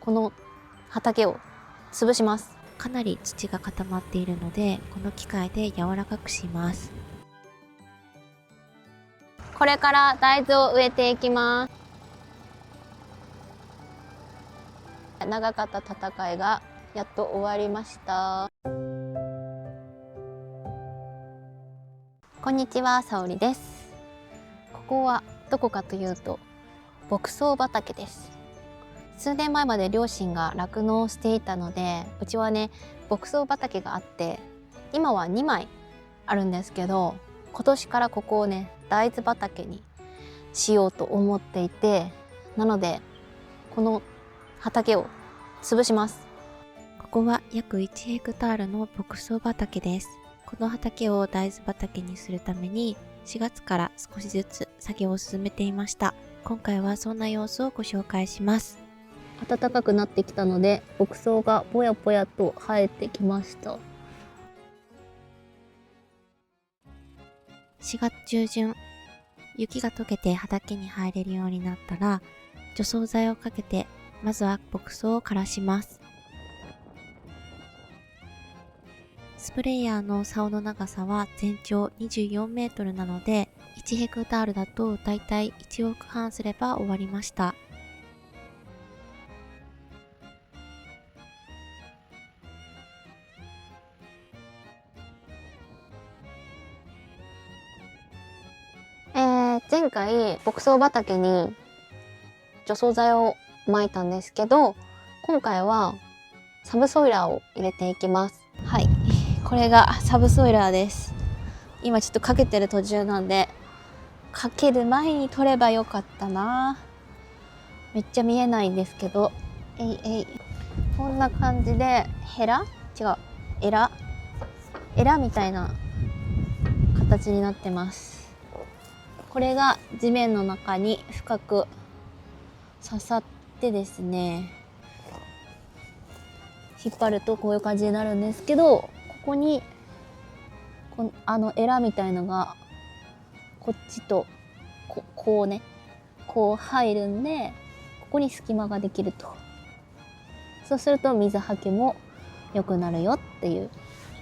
この畑を潰します。かなり土が固まっているので、この機械で柔らかくします。これから大豆を植えていきます。長かった戦いがやっと終わりました。こんにちは、さおりです。ここはどこかというと牧草畑です。数年前まで両親が酪農をしていたので、うちはね牧草畑があって、今は2枚あるんですけど、今年からここをね大豆畑にしようと思っていて、なのでこの畑を潰します。ここは約1ヘクタールの牧草畑です。この畑を大豆畑にするために4月から少しずつ作業を進めていました。今回はそんな様子をご紹介します。暖かくなってきたので牧草がぽやぽやと生えてきました。4月中旬、雪が溶けて畑に入れるようになったら除草剤をかけて、まずは牧草を枯らします。スプレーヤーの竿の長さは全長24メートルなので、1ヘクタールだとだいたい1億半すれば終わりました。前回牧草畑に除草剤を撒いたんですけど、今回はサブソイラーを入れていきます。はい、これがサブソイラーです。今ちょっとかけてる途中なんで、かける前に取ればよかったな。めっちゃ見えないんですけど、こんな感じでエラみたいな形になってます。これが地面の中に深く刺さってですね、引っ張るとこういう感じになるんですけど、ここにエラみたいのがこっちとこう入るんで、ここに隙間ができると。そうすると水はけも良くなるよっていう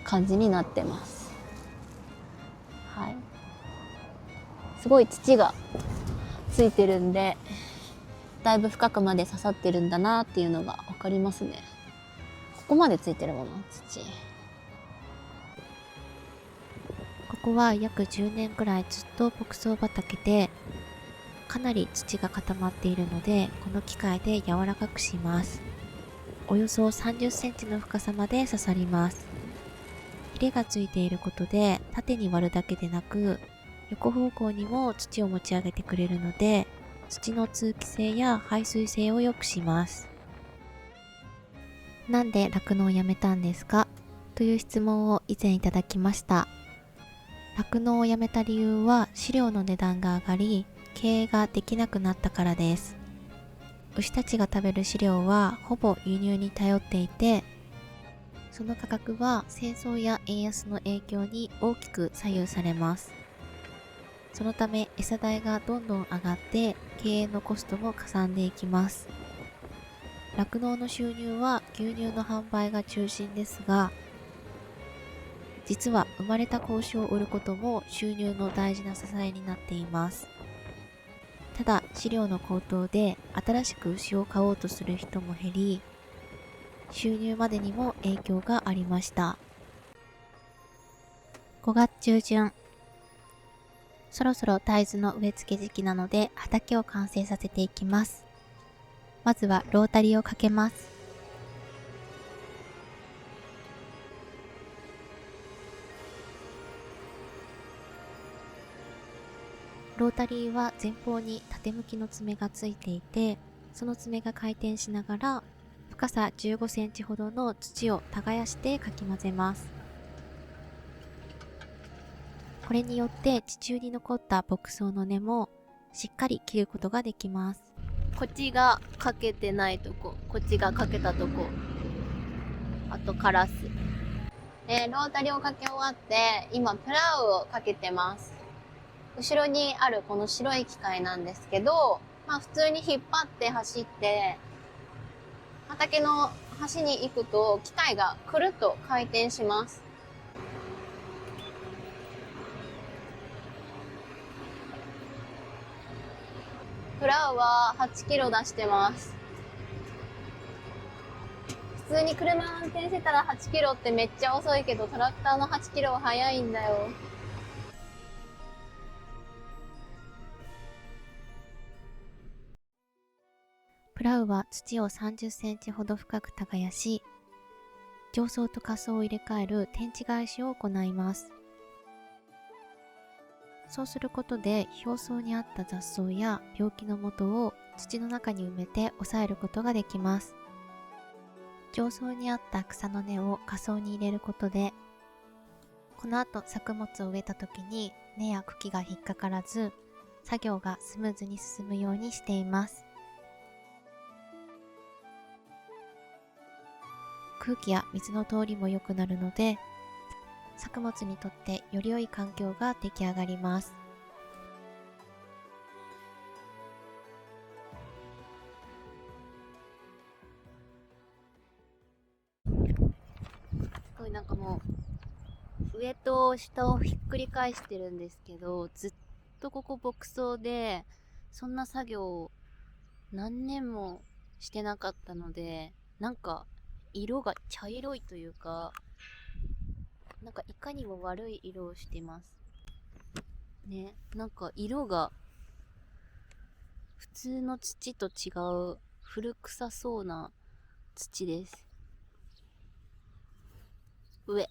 感じになってます。はい、すごい土がついてるんで、だいぶ深くまで刺さってるんだなっていうのが分かりますね。ここまでついてるもの、土。ここは約10年くらいずっと牧草畑で、かなり土が固まっているので、この機械で柔らかくします。およそ30センチの深さまで刺さります。ヒレがついていることで、縦に割るだけでなく、横方向にも土を持ち上げてくれるので、土の通気性や排水性を良くします。なんで酪農をやめたんですかという質問を以前いただきました。酪農をやめた理由は飼料の値段が上がり、経営ができなくなったからです。牛たちが食べる飼料はほぼ輸入に頼っていて、その価格は戦争や円安の影響に大きく左右されます。そのため餌代がどんどん上がって経営のコストもかさんでいきます。酪農の収入は牛乳の販売が中心ですが、実は生まれた子牛を売ることも収入の大事な支えになっています。ただ飼料の高騰で新しく牛を飼おうとする人も減り、収入までにも影響がありました。5月中旬、そろそろ大豆の植え付け時期なので畑を完成させていきます。まずはロータリーをかけます。ロータリーは前方に縦向きの爪がついていて、その爪が回転しながら深さ15センチほどの土を耕してかき混ぜます。これによって地中に残った牧草の根もしっかり切ることができます。こっちがかけてないとこ、こっちがかけたとこ、あとカラス。ロータリーをかけ終わって今プラウをかけてます。後ろにあるこの白い機械なんですけど、普通に引っ張って走って、畑の端に行くと機械がくるっと回転します。プラウは8キロ出してます。普通に車運転してたら8キロってめっちゃ遅いけど、トラクターの8キロは速いんだよ。プラウは土を30センチほど深く耕し、上層と下層を入れ替える天地返しを行います。そうすることで表層にあった雑草や病気の元を土の中に埋めて抑えることができます。上層にあった草の根を下層に入れることで、この後作物を植えた時に根や茎が引っかからず、作業がスムーズに進むようにしています。空気や水の通りも良くなるので、作物にとってより良い環境が出来上がります。すごいなんかもう上と下をひっくり返してるんですけど、ずっとここ牧草でそんな作業を何年もしてなかったので、なんか色が茶色いというか、なんかいかにも悪い色をしてますね。なんか色が普通の土と違う古臭そうな土です。上。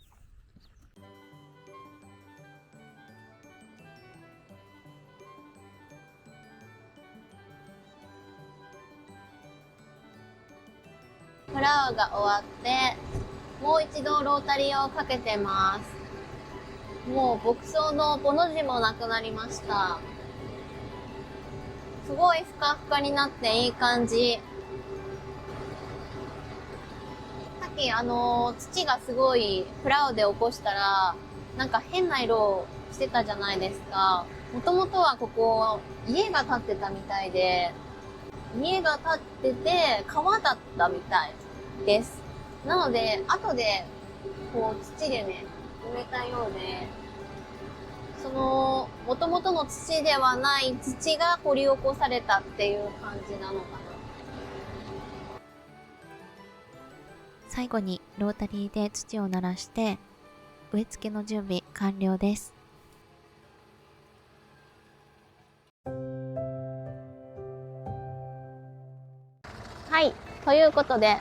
フラワーが終わって、もう一度ロータリーをかけてます。もう牧草のボの字もなくなりました。すごいふかふかになっていい感じ。さっき土がすごいプラウで起こしたら、なんか変な色をしてたじゃないですか。もともとはここ、家が建ってたみたいで、家が建ってて川だったみたいです。なので、後で、こう土でね、埋めたようで、その、元々の土ではない土が掘り起こされたっていう感じなのかな。最後にロータリーで土を鳴らして植え付けの準備完了です。はい。ということで、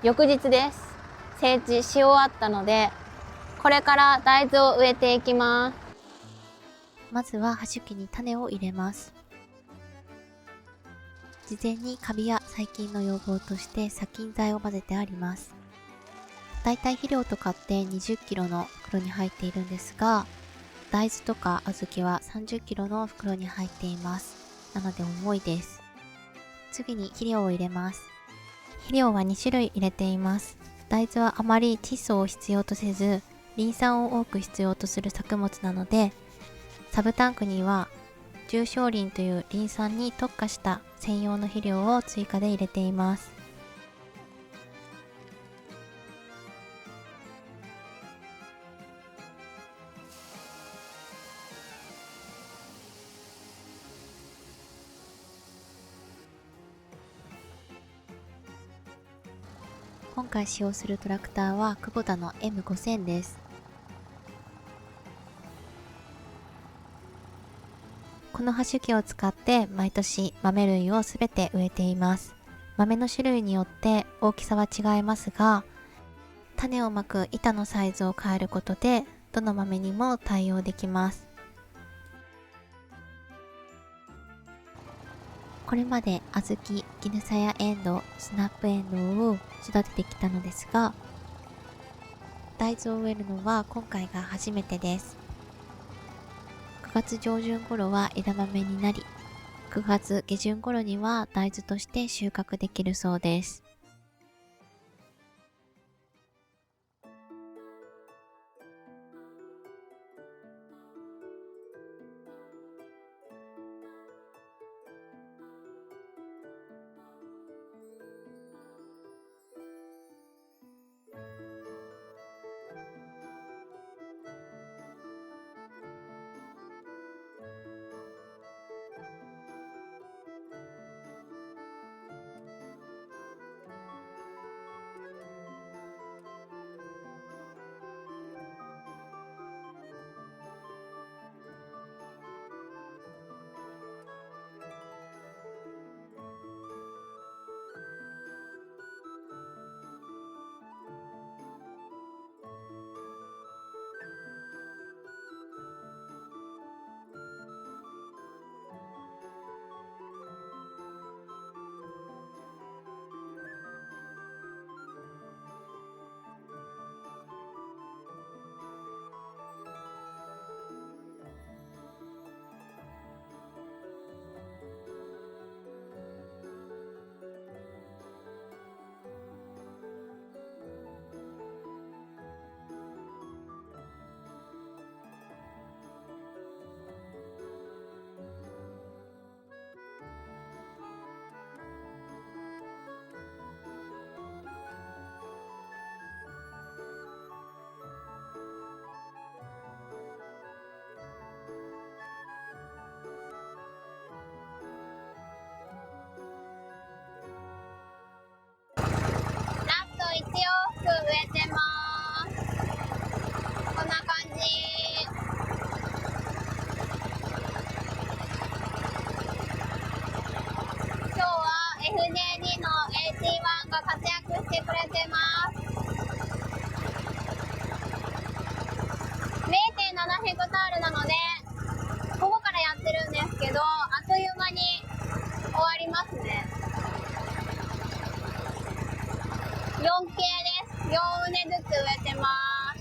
翌日です。整地し終わったので、これから大豆を植えていきます。まずは葉種機に種を入れます。事前にカビや細菌の予防として殺菌剤を混ぜてあります。だいたい肥料と買って20キロの袋に入っているんですが、大豆とか小豆は30キロの袋に入っています。なので重いです。次に肥料を入れます。肥料は2種類入れています。大豆はあまり窒素を必要とせず、リン酸を多く必要とする作物なので、サブタンクには重小リンというリン酸に特化した専用の肥料を追加で入れています。今回使用するトラクターはクボタの M5000 です。この葉種機を使って毎年豆類をすべて植えています。豆の種類によって大きさは違いますが、種をまく板のサイズを変えることでどの豆にも対応できます。これまで小豆、キヌサやエンドウ、スナップエンドウを育ててきたのですが、大豆を植えるのは今回が初めてです。9月上旬頃は枝豆になり、9月下旬頃には大豆として収穫できるそうです。C1 が活躍してくれてます。0.7 ヘクタールなので、午後からやってるんですけど、あっという間に終わりますね。4系です。4畝ずつ植えてます。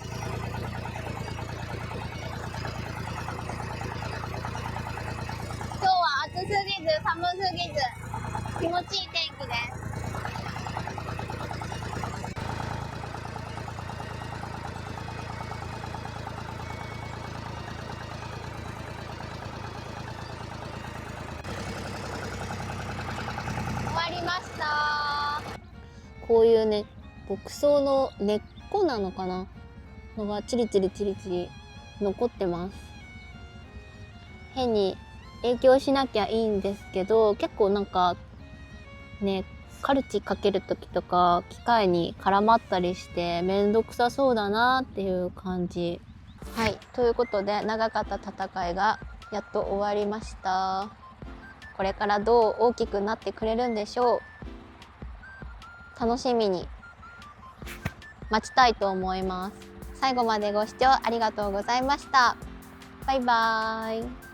今日は暑すぎず寒すぎず気持ちいい天気です。終わりました。こういうね、牧草の根っこなのかなのがチリチリチリチリ残ってます。変に影響しなきゃいいんですけど、結構なんかね、カルチかける時とか機械に絡まったりしてめんどくさそうだなっていう感じ。はい、ということで長かった戦いがやっと終わりました。これからどう大きくなってくれるんでしょう。楽しみに待ちたいと思います。最後までご視聴ありがとうございました。バイバーイ。